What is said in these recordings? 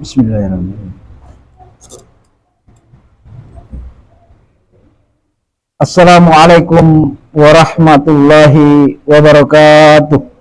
Bismillahirrahmanirrahim. Assalamualaikum warahmatullahi wabarakatuh.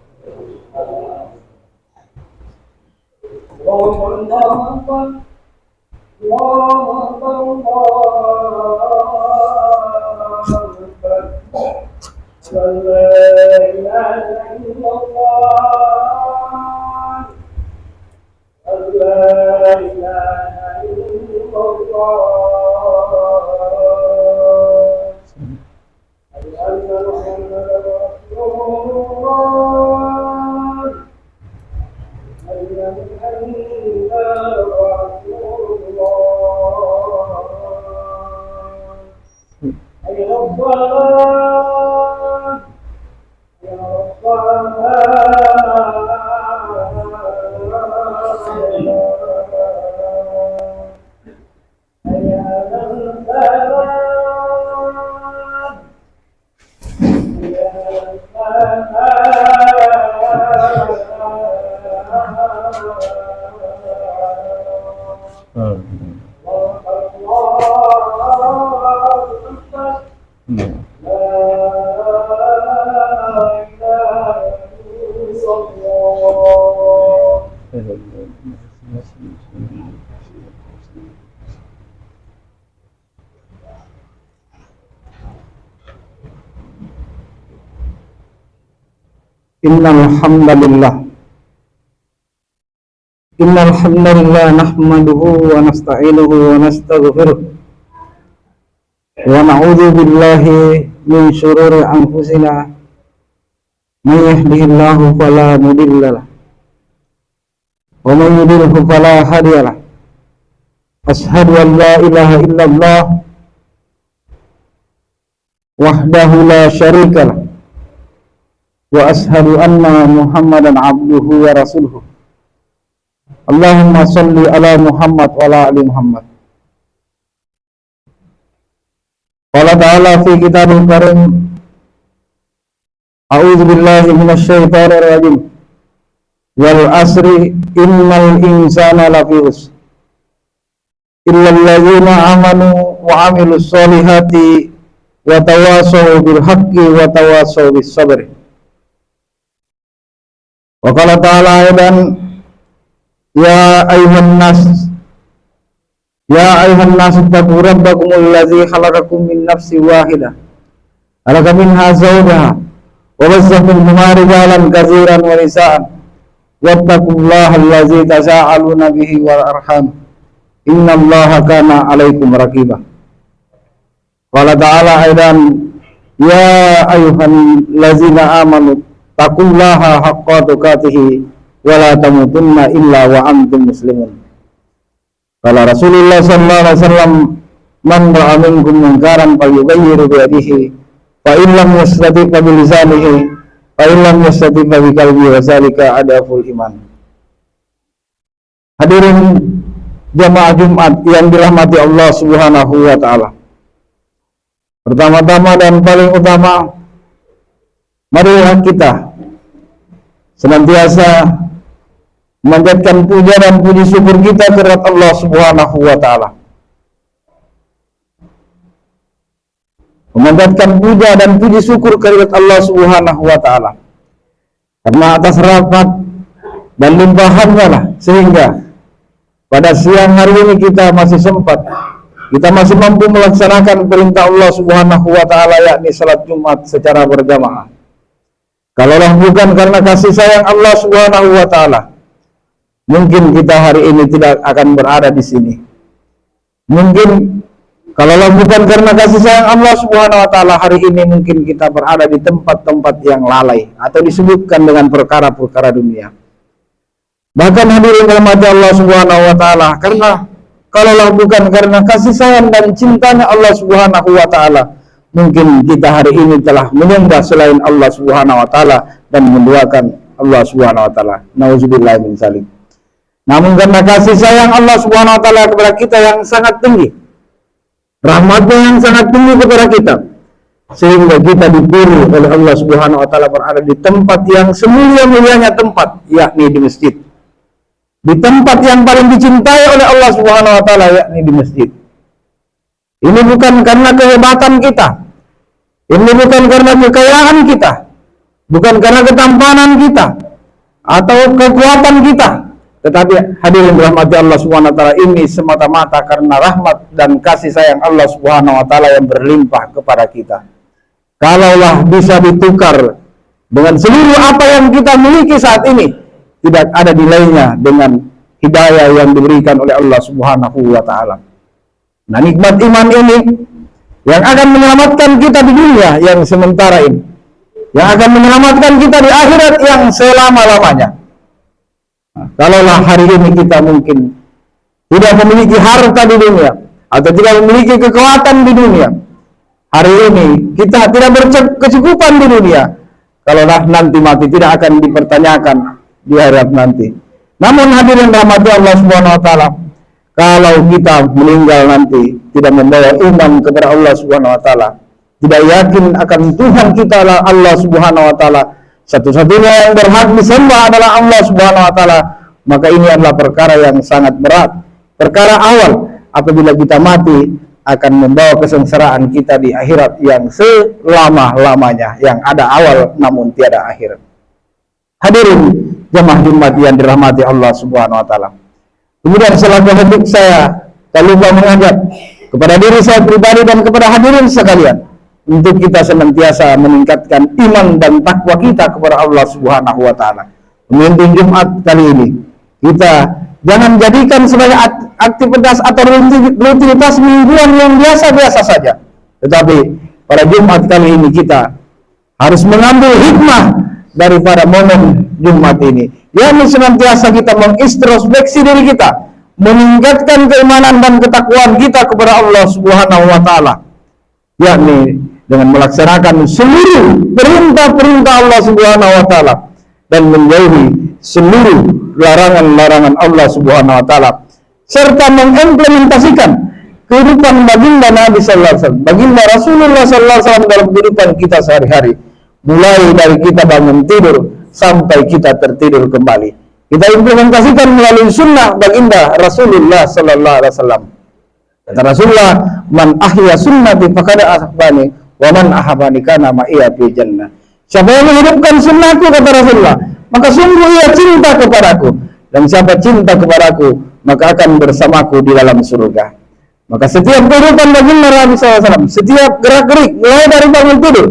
Innal hamdalillah nahmaduhu wa nasta'inuhu wa nastaghfiruh wa na'udzu billahi min shururi anfusina may yahdihillahu fala mudhillalah wa may yudhlil fala hadiyalah. Ashhadu an la ilaha illallah wahdahu la syarikalah wa ashhadu anna Muhammadan abduhu wa rasuluhu. Allahumma shalli ala Muhammad wa ala ali Muhammad. Qala ta'ala fi kitabil karim, a'udzu billahi minasy syaithanir rajim. Wal asri innal insana lafi khusr illal ladzina amanu wa 'amilus solihati wa tawassaw bil haqqi wa tawassaw bis sabr. Wa qala ta'ala aidan, ya ayuhan nas ittaqu rabbakumul ladzi khalaqakum min nafsin wahidah khalaqa minha zawjaha wa bassa minhuma rijalan katsiran wa nisaan wattaqullaha allazi tasaaluna bihi wal arham innallaha kana 'alaikum raqiba. Qala ta'ala aidan, ya ayyuhal ladzina amanu taqullaha haqqa tuqatih wa la tamutunna illa wa antum muslimun. Qala Rasulullah sallallahu alaihi wasallam, man ra'a minkum munkaran falyughayyirhu bi yadihi fa in lam yastati' fa bi lisanihi fa in lam yastati' fa bi qalbihi wa zalika adaful iman. Hadirin jamaah Jumat yang dirahmati Allah Subhanahu wa taala. Pertama-tama dan paling utama, marilah kita senantiasa memanjatkan puja dan puji syukur kita kepada Allah Subhanahu wa taala. Memanjatkan puja dan puji syukur kepada Allah Subhanahu wa taala. Karena atas rahmat dan limpahannya lah sehingga pada siang hari ini kita masih sempat, kita masih mampu melaksanakan perintah Allah Subhanahu wa taala, yakni salat Jumat secara berjamaah. Kalaulah bukan karena kasih sayang Allah Subhanahu wa taala, mungkin kita hari ini tidak akan berada di sini. Mungkin kalaulah bukan karena kasih sayang Allah Subhanahu wa taala, hari ini mungkin kita berada di tempat-tempat yang lalai atau disebutkan dengan perkara-perkara dunia. Bahkan hadirin rahmat Allah Subhanahu wa taala, karena kalaulah bukan karena kasih sayang dan cintanya Allah Subhanahu wa taala, mungkin kita hari ini telah menyembah selain Allah Subhanahu wa taala dan menduakan Allah Subhanahu wa taala. Nauzubillahi min dzalik. Namun karena kasih sayang Allah Subhanahu wa taala kepada kita yang sangat tinggi, rahmatnya yang sangat tinggi kepada kita, sehingga kita dipilih oleh Allah Subhanahu wa taala berada di tempat yang semulia-mulianya tempat, yakni di masjid. di tempat yang paling dicintai oleh Allah Subhanahu wa taala, yakni di masjid. Ini bukan karena kehebatan kita, ini bukan karena kekayaan kita, bukan karena ketampanan kita atau kekuatan kita, tetapi hadirin dirahmati Allah Subhanahu wa taala, ini semata-mata karena rahmat dan kasih sayang Allah Subhanahu wa taala yang berlimpah kepada kita. Kalaulah bisa ditukar dengan seluruh apa yang kita miliki saat ini, tidak ada nilainya dengan hidayah yang diberikan oleh Allah Subhanahu wa taala. Nah, nikmat iman ini yang akan menyelamatkan kita di dunia yang sementara ini, yang akan menyelamatkan kita di akhirat yang selama-lamanya. Nah, kalaulah hari ini kita mungkin tidak memiliki harta di dunia atau tidak memiliki kekuatan di dunia, hari ini kita tidak berkecukupan di dunia, kalaulah nanti mati tidak akan dipertanyakan di akhirat nanti. Namun hadirin rahmati Allah Subhanahu wa taala, kalau kita meninggal nanti tidak membawa iman kepada Allah Subhanahu wa taala, tidak yakin akan Tuhan kita Allah Subhanahu wa taala, satu-satunya yang berhak disembah adalah Allah Subhanahu wa taala, maka ini adalah perkara yang sangat berat, perkara awal apabila kita mati akan membawa kesengsaraan kita di akhirat yang selama-lamanya, yang ada awal namun tiada akhir. Hadirin jemaah Jumat yang dirahmati Allah Subhanahu wa taala. Kemudian selaku hadis saya tak lupa mengajak kepada diri saya pribadi dan kepada hadirin sekalian untuk kita senantiasa meningkatkan iman dan takwa kita kepada Allah Subhanahu wa taala. Memimpin Jumat kali ini, kita jangan jadikan sebagai aktivitas atau rutinitas mingguan yang biasa-biasa saja. Tetapi pada Jumat kali ini kita harus mengambil hikmah daripada momen Jumat ini, yakni senantiasa kita mengintrospeksi diri kita, meningkatkan keimanan dan ketakwaan kita kepada Allah Subhanahu wa taala, yakni dengan melaksanakan seluruh perintah-perintah Allah Subhanahu wa taala dan menjauhi seluruh larangan-larangan Allah Subhanahu wa taala, serta mengimplementasikan kehidupan baginda Nabi sallallahu alaihi wasallam, baginda Rasulullah sallallahu alaihi wasallam dalam kehidupan kita sehari-hari, mulai dari kita bangun tidur sampai kita tertidur kembali. Kita implementasikan melalui sunnah baginda Rasulullah sallallahu alaihi wasallam. Kata Rasulullah, "Man ahya sunnati faqad ahbani wa man ahabani kana ma'iya fi jannah." Siapa yang menghidupkan sunnahku, kata Rasulullah, maka sungguh ia cinta kepadaku, dan siapa cinta kepadaku maka akan bersamaku di dalam surga. Maka setiap kehidupan baginda Nabi sallallahu alaihi wasallam, setiap gerak-gerik mulai dari bangun tidur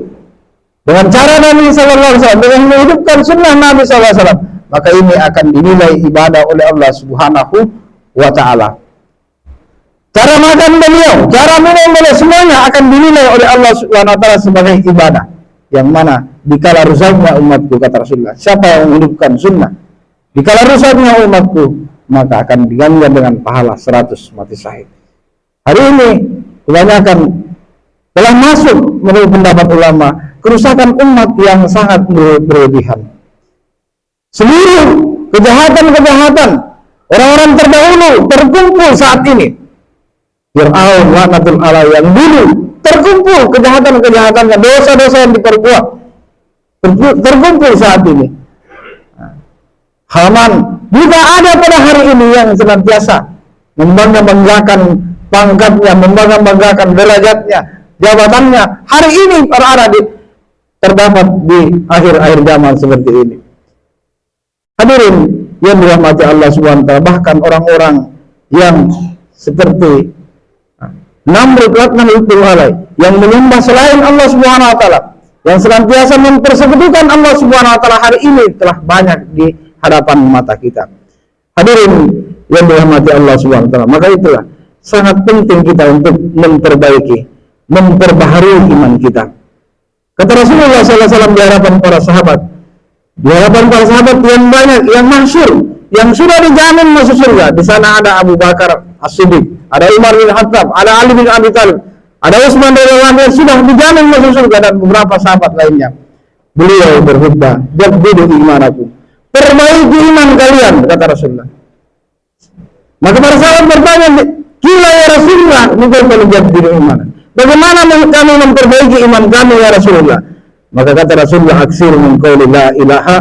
dengan cara Nabi sallallahu alaihi wasallam, dengan menghidupkan sunnah Nabi sallallahu alaihi wasallam, maka ini akan dinilai ibadah oleh Allah Subhanahu wa taala. Cara makan beliau, cara minum beliau, semuanya akan dinilai oleh Allah Subhanahu wa taala sebagai ibadah. Yang mana dikala rusaknya umatku, kata Rasulullah, siapa yang menghidupkan sunnah, dikala rusaknya umatku, maka akan diganjar dengan pahala 100 mati syahid. Hari ini kebanyakan telah masuk menurut pendapat ulama kerusakan umat yang sangat berlebihan. Seluruh kejahatan-kejahatan orang-orang terdahulu terkumpul saat ini. Fir'aun laknatullah alaihi yang dulu terkumpul kejahatan-kejahatannya, dosa-dosa yang diperbuat terkumpul saat ini. Haman juga ada pada hari ini yang senantiasa membangga-banggakan pangkatnya, membangga-banggakan derajatnya, jabatannya. Hari ini para terdapat di akhir-akhir zaman seperti ini. Hadirin yang dirahmati Allah Subhanahu wa taala, bahkan orang-orang yang seperti Namrud laknatullah alaihi yang menyembah selain Allah Subhanahu wa taala, yang senantiasa mempersekutukan Allah Subhanahu wa taala, hari ini telah banyak di hadapan mata kita. Hadirin yang dirahmati Allah Subhanahu wa taala, maka itulah sangat penting kita untuk memperbaiki, memperbaharui iman kita. Kata Rasulullah sallallahu alaihi wasallam di hadapan para sahabat, yang banyak, yang masyhur, yang sudah dijamin masuk surga. Di sana ada Abu Bakar As-Siddiq, ada Umar bin Khattab, ada Ali bin Abi Thalib, ada Utsman radhiyallahu anhu yang sudah dijamin masuk surga, dan beberapa sahabat lainnya. Beliau berkhutbah, "Jaddidu imanakum." Perbaiki iman kalian, kata Rasulullah. Maka para sahabat bertanya, "Qila ya Rasulullah, kaifa nujaddidu iman?" Bagaimana kami memperbaiki iman kami ya Rasulullah? Maka kata Rasulullah, "Aksir min qauli la ilaha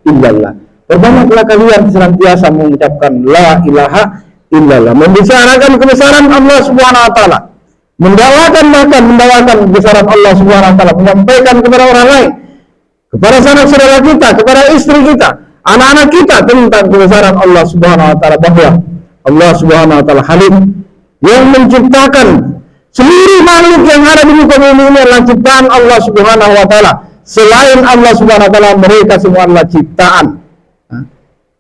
illallah." Perbanyaklah kalian senantiasa mengucapkan la ilaha illallah, membicarakan kebesaran Allah Subhanahu wa taala, mendawakan kebesaran Allah Subhanahu wa taala, menyampaikan kepada orang lain, kepada sanak saudara kita, kepada istri kita, anak-anak kita tentang kebesaran Allah Subhanahu wa taala, bahwa Allah Subhanahu wa taala Halim yang menciptakan seluruh makhluk yang ada di muka bumi ini adalah ciptaan Allah Subhanahu wa taala. Selain Allah Subhanahu wa taala, mereka semua adalah ciptaan.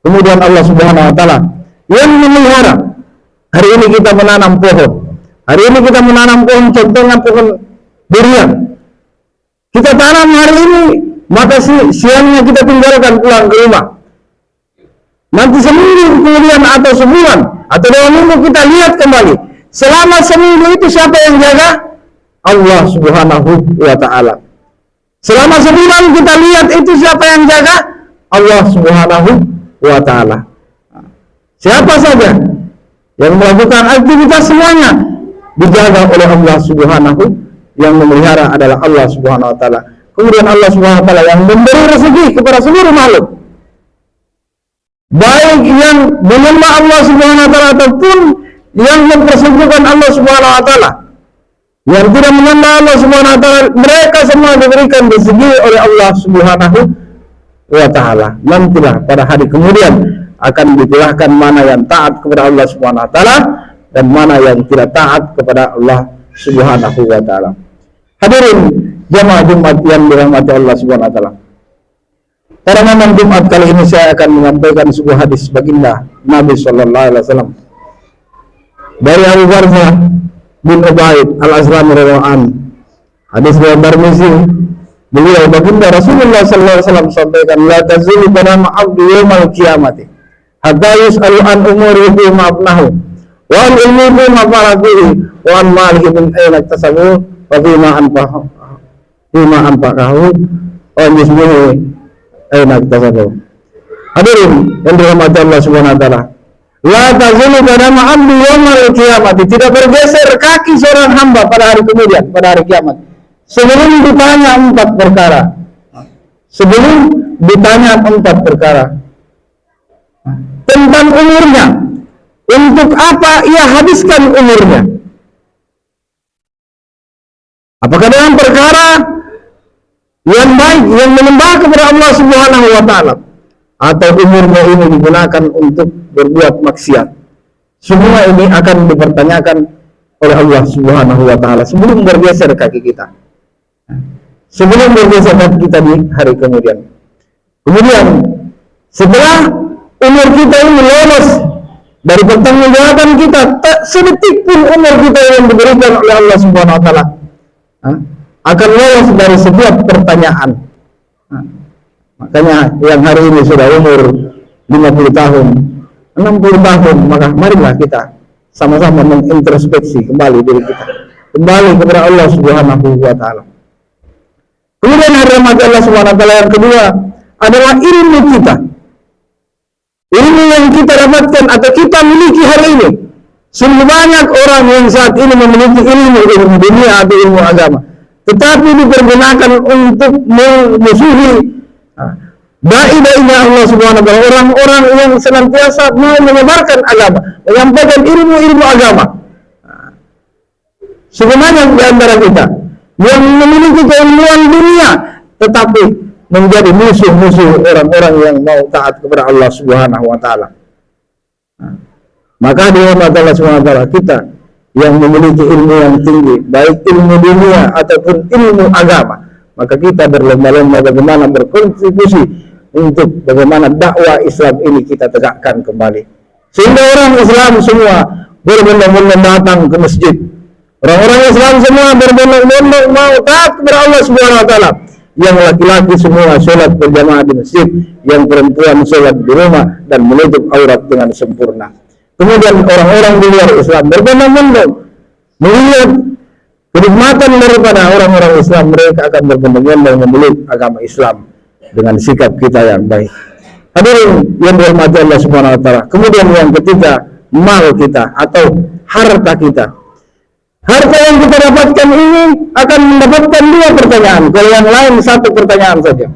Kemudian Allah Subhanahu wa taala yang memelihara. Hari ini kita menanam pohon. Hari ini kita menanam pohon, contohnya pohon durian. Kita tanam hari ini, maka siangnya kita tinggalkan pulang ke rumah. Nanti seminggu kemudian atau sebulan atau 2 minggu kita lihat kembali. Selama seminggu itu siapa yang jaga? Allah Subhanahu wa taala. Selama sebulan kita lihat itu siapa yang jaga? Allah Subhanahu wa taala. Siapa saja yang melakukan aktivitas semuanya dijaga oleh Allah Subhanahu, yang memelihara adalah Allah Subhanahu wa taala. Kemudian Allah Subhanahu wa taala yang memberi rezeki kepada seluruh makhluk, baik yang menyembah Allah Subhanahu wa taala ataupun yang mempersekutukan Allah Subhanahu wa taala. Yang tidak menyembah Allah Subhanahu wa taala, mereka semua diberikan rezeki oleh Allah Subhanahu wa taala. Nantilah pada hari kemudian akan dijelaskan mana yang taat kepada Allah Subhanahu wa taala dan mana yang tidak taat kepada Allah Subhanahu wa taala. Hadirin jamaah Jumat yang dirahmati Allah Subhanahu wa taala. Pada malam Jumat kali ini saya akan menyampaikan sebuah hadis baginda Nabi sallallahu alaihi wasallam dari Abu Barzah bin Ubaid Al-Azrami radhiyallahu anhu. Hadis riwayat Tirmizi. Beliau baginda Rasulullah sallallahu alaihi wasallam sampaikan, la tazulu qadama 'abdi yaumal qiyamati hatta yus'alu an umurihi ma abnahu wa an ilmihi ma faradihi wa an malihi min ayna iktasabu wa fima anfaqahu wa an jismihi ayna iktasabu. Hadirin yang dirahmati Allah Subhanahu wa taala, la tazulu qadama 'abdi yaumal qiyamati, tidak bergeser kaki seorang hamba pada hari kemudian, pada hari kiamat, sebelum ditanya 4 perkara. Sebelum ditanya 4 perkara tentang umurnya, untuk apa ia habiskan umurnya, apakah dengan perkara yang baik yang menyembah kepada Allah Subhanahu wa taala, atau umurnya ini digunakan untuk berbuat maksiat. Semua ini akan dipertanyakan oleh Allah Subhanahu wa taala sebelum bergeser kaki kita, sebelum bergeser kaki kita di hari kemudian. Kemudian setelah umur kita ini lolos dari pertanggungjawaban kita, tak sedetik pun umur kita yang diberikan oleh Allah Subhanahu wa taala akan lolos dari setiap pertanyaan. Makanya yang hari ini sudah umur 50 tahun, 60 tahun, maka marilah kita sama-sama mengintrospeksi kembali diri kita, kembali kepada Allah Subhanahu wa taala. Kemudian rahmat Allah Subhanahu wa taala yang kedua adalah ilmu kita. Ilmu yang kita dapatkan atau kita miliki hari ini. Sungguh banyak orang yang saat ini memiliki ilmu dunia atau ilmu agama, tetapi dipergunakan untuk memusuhi dai-dainya Allah Subhanahu wa taala, orang-orang yang senantiasa mau menyebarkan agama, menyampaikan ilmu-ilmu agama. Sungguh banyak di antara kita yang memiliki keilmuan dunia tetapi menjadi musuh-musuh orang-orang yang mau taat kepada Allah Subhanahu wa taala. Maka dirahmati Allah Subhanahu wa taala, kita yang memiliki ilmu yang tinggi, baik ilmu dunia ataupun ilmu agama, maka kita berlomba-lomba bagaimana berkontribusi untuk bagaimana dakwah Islam ini kita tegakkan kembali, sehingga orang Islam semua berbondong-bondong datang ke masjid. Orang-orang Islam semua berbondong-bondong mau taat kepada Allah Subhanahu wa taala. Yang laki-laki semua sholat berjamaah di masjid, yang perempuan sholat di rumah dan menutup aurat dengan sempurna. Kemudian orang-orang di luar Islam berbondong-bondong melihat kenikmatan daripada orang-orang Islam, mereka akan berbondong-bondong memeluk agama Islam dengan sikap kita yang baik. Hadirin yang dirahmati Allah Subhanahu wa taala. Kemudian yang ketiga, mal kita atau harta kita. Harta yang kita dapatkan ini akan mendapatkan 2 pertanyaan. Kalau yang lain 1 pertanyaan saja.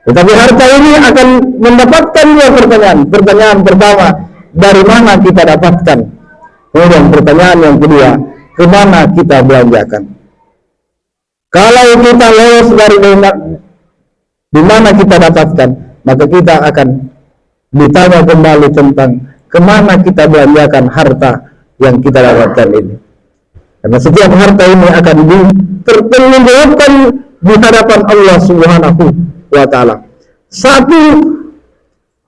Tetapi harta ini akan mendapatkan dua pertanyaan. Pertanyaan pertama, dari mana kita dapatkan? Kemudian pertanyaan yang kedua, kemana kita belanjakan? Kalau kita lolos dari di mana kita dapatkan, maka kita akan ditanya kembali tentang kemana kita belanjakan harta yang kita dapatkan ini. Karena setiap harta ini akan dipertanggungjawabkan di hadapan Allah Subhanahu wa Ta'ala.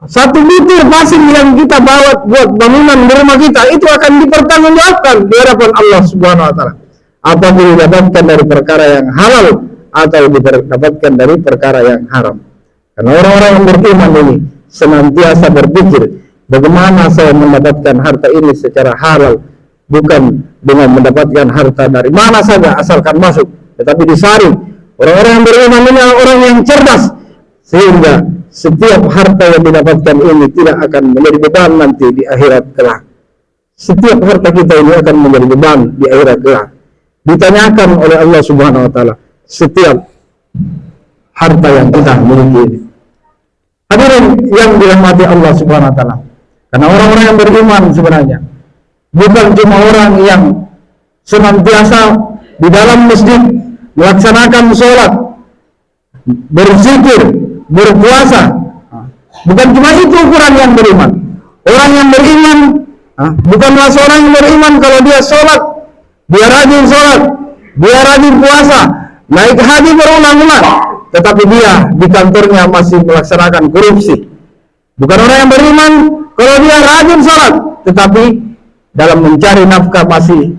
Satu butir pasir yang kita bawa buat bangunan di rumah kita itu akan dipertanggungjawabkan di hadapan Allah Subhanahu wa Ta'ala. Apabila didapatkan dari perkara yang halal atau didapatkan dari perkara yang haram. Karena orang-orang yang beriman ini senantiasa berpikir, bagaimana saya mendapatkan harta ini secara halal, bukan dengan mendapatkan harta dari mana saja asalkan masuk, tetapi disaring. Orang-orang yang beriman ini adalah orang yang cerdas, sehingga setiap harta yang didapatkan ini tidak akan menjadi beban nanti di akhirat kelak. Setiap harta kita ini akan menjadi beban di akhirat kelak. Ditanyakan oleh Allah Subhanahu wa Ta'ala setiap harta yang kita miliki ini. Hadirin yang dirahmati Allah Subhanahu wa Ta'ala, karena orang-orang yang beriman sebenarnya bukan cuma orang yang senantiasa di dalam masjid melaksanakan sholat, berzikir, berpuasa. Bukan cuma itu ukuran yang beriman. Orang yang beriman bukanlah seorang yang beriman kalau dia sholat, dia rajin sholat, dia rajin puasa, naik haji berulang-ulang, tetapi dia di kantornya masih melaksanakan korupsi. Bukan orang yang beriman kalau dia rajin sholat, tetapi dalam mencari nafkah masih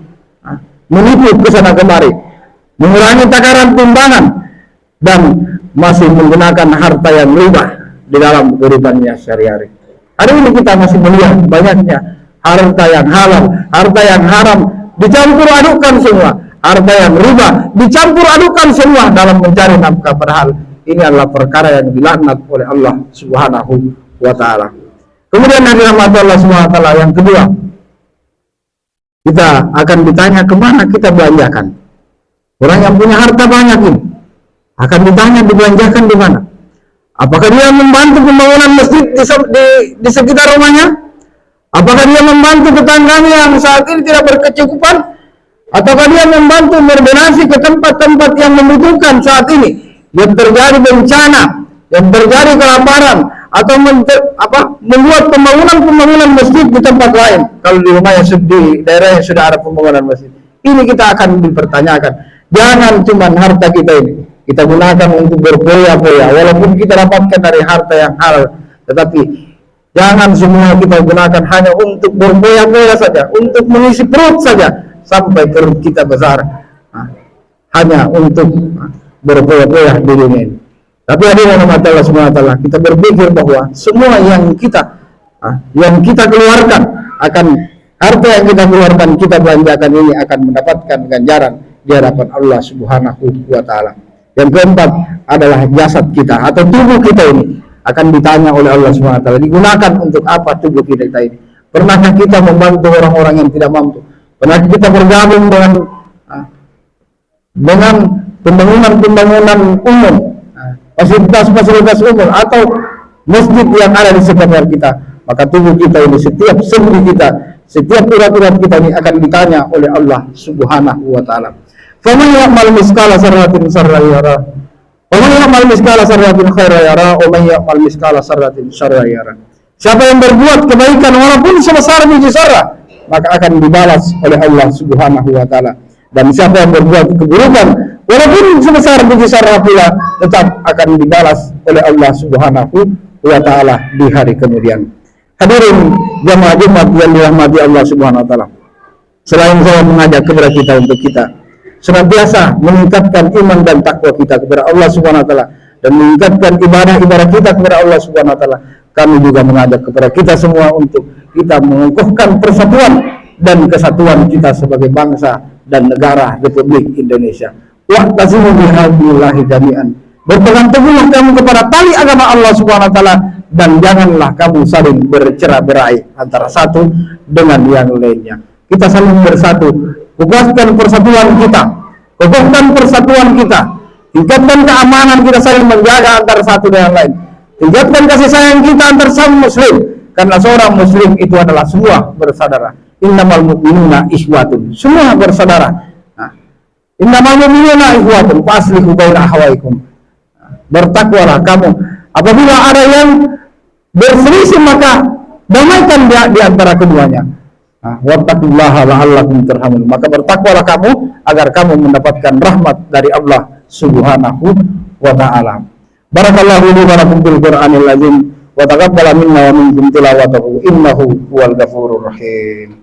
menipu ke sana kemari, mengurangi takaran timbangan, dan masih menggunakan harta yang riba di dalam kehidupannya sehari-hari. Hari ini kita masih melihat banyaknya harta yang halal, harta yang haram dicampur adukkan semua, harta yang riba dicampur adukkan semua dalam mencari nafkah, padahal ini adalah perkara yang dilaknat oleh Allah Subhanahu wa Ta'ala. Kemudian yang dirahmati Allah Subhanahu wa Ta'ala, yang kedua, kita akan ditanya kemana kita belanjakan. Orang yang punya harta banyak ini akan ditanya dibelanjakan di mana. Apakah dia membantu pembangunan masjid di sekitar rumahnya? Apakah dia membantu tetangganya yang saat ini tidak berkecukupan? Ataukah dia membantu berdonasi ke tempat-tempat yang membutuhkan saat ini, yang terjadi bencana, yang terjadi kelaparan, atau membuat pembangunan masjid di tempat lain? Kalau di rumahnya, di daerahnya sudah ada pembangunan masjid, ini kita akan dipertanyakan. Jangan cuma harta kita ini kita gunakan untuk berfoya-foya, walaupun kita dapatkan dari harta yang halal, tetapi jangan semua kita gunakan hanya untuk berfoya-foya saja, untuk mengisi perut saja sampai perut kita besar, hanya untuk berfoya-foya di dunia ini. Tapi hadirin Allah Subhanahu wa Ta'ala, kita berpikir bahwa semua yang kita keluarkan, akan harta yang kita keluarkan, kita belanjakan ini akan mendapatkan ganjaran di hadapan Allah Subhanahu wa Ta'ala. Yang keempat adalah jasad kita atau tubuh kita ini akan ditanya oleh Allah Subhanahu wa Ta'ala, digunakan untuk apa tubuh kita ini? Pernahkah kita membantu orang-orang yang tidak mampu? Pernahkah kita bergabung dengan pembangunan umum, fasilitas umum, atau masjid yang ada di sekitar kita? Maka tubuh kita ini, setiap sendi kita, setiap urat-urat kita ini akan ditanya oleh Allah Subhanahu wa Ta'ala. Faman ya'mal miskala sarratin sarran yara, wa man ya'mal miskala sarratin khairan yara, wa man ya'mal miskala sarratin syarran yara. Siapa yang berbuat kebaikan walaupun sebesar biji zarah, maka akan dibalas oleh Allah Subhanahu wa Ta'ala. Dan siapa yang berbuat keburukan walaupun sebesar biji zarah pula, tetap akan dibalas oleh Allah Subhanahu wa Ta'ala di hari kemudian. Hadirin jamaah Jumat yang dirahmati Allah Subhanahu wa Ta'ala, selain saya mengajak kepada kita untuk kita senantiasa meningkatkan iman dan takwa kita kepada Allah Subhanahu wa Ta'ala, dan meningkatkan ibadah kita kepada Allah Subhanahu wa Ta'ala, kami juga mengajak kepada kita semua untuk kita mengukuhkan persatuan dan kesatuan kita sebagai bangsa dan negara Republik Indonesia. Wa'tasimu bihablillahi jami'an, berpegang teguhlah kamu kepada tali agama Allah Subhanahu wa Ta'ala, dan janganlah kamu saling bercerai-berai antara satu dengan yang lainnya. Kita saling bersatu, kokohkan persatuan kita, Tingkatkan keamanan kita saling menjaga antara satu dengan lain. Tingkatkan kasih sayang kita antar sama muslim, karena seorang muslim itu adalah semua bersaudara. Innamal mu'minuna ikhwatun, semua bersaudara. Nah, innamal mu'minuna ikhwatun faslihu baina akhawaykum. Bertakwalah kamu. Apabila ada yang berselisih maka damaikan di antara keduanya. Wattaqullaha la'allakum turhamun. Maka bertakwalah kamu agar kamu mendapatkan rahmat dari Allah Subhanahu wa ta'ala. Barakallahu li wa lakum bil Qur'anil azim wa taqabbala minna wa minkum tilawatahu innahu huwal ghafurur rahim.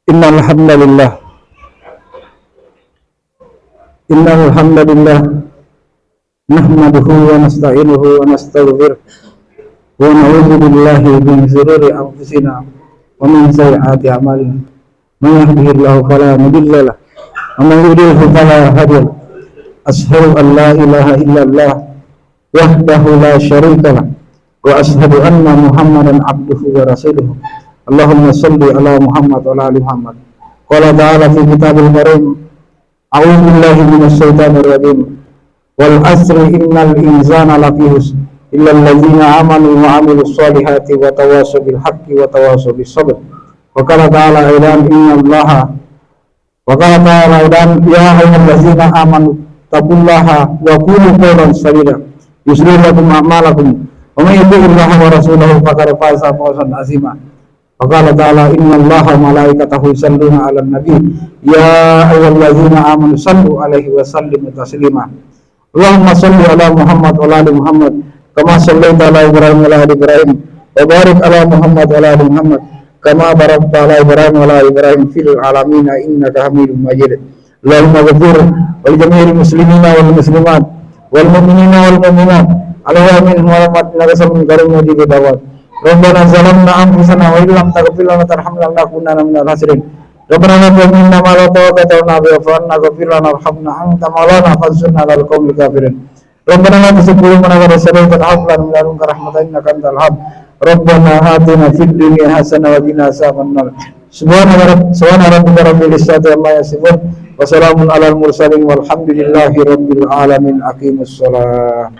Innal hamdalillah nahmaduhu wa nasta'inuhu wa nastaghfiruh wa na'udzu billahi min shururi anfusina wa min sayyiati a'malina. Man yahdihillahu fala mudilla lahu wa man yudlilhu fala hadiya lahu. Asyhadu an la ilaha illallah wahdahu la syarika lahu wa asyhadu anna Muhammadan abduhu wa rasuluhu. Allahumma shalli ala Muhammad wa ala ali Muhammad. Qala ta'ala fi kitabil karim, a'udzu billahi minasy syaithanir rajim. Wal asri innal insana lafi khusr illa alladzina amanu wa 'amilus solihati wa tawassaw bil haqqi wa tawassaw bis sabr. Wa qala ta'ala aidan innallaha wa qala ta'ala aidan ya ayyuhallazina amanu taqullaha wa qulu qawlan sadida yuslih lakum a'malakum wa may yuti'illaha wa rasulahu faqad faza fawzan 'azima. Faqala ta'ala innallaha wa malaikatahu yusalluna 'alan nabi ya ayyuhallazina amanu sallu 'alaihi wa sallimu taslima. Allahumma shalli ala Muhammad wa ala ali Muhammad kama shallaita ala Ibrahim wa ala ali Ibrahim wa barik ala Muhammad wa ala ali Muhammad kama barakta ala Ibrahim wa ala ali Ibrahim fil alamin innaka Hamidum Majid. Allahumma ghfir wal jami'il muslimina wal muslimat wal mu'minina wal mu'minat ala minhum wa innaka samiyun karim mujib da'wat. Rabbana zalamna anfusana wa illam taghfir lana tarhamna lanakunanna minal khasirin. Rabbana la tu'minna ma la tawakkalna 'alaihi wa anna ghfir lana warhamna anta maulana fansurna 'alal qaumil kafirin. Rabbana la tuzigh qulubana ba'da idh hadaytana wa hab lana min ladunka rahmatan innaka antal wahhab. Rabbana atina fid dunya hasanah wa qina adzabannar. Subhana rabbika rabbil izzati amma yasifun wa salamun 'alal mursalin walhamdulillahi rabbil alamin. Aqimus shalah.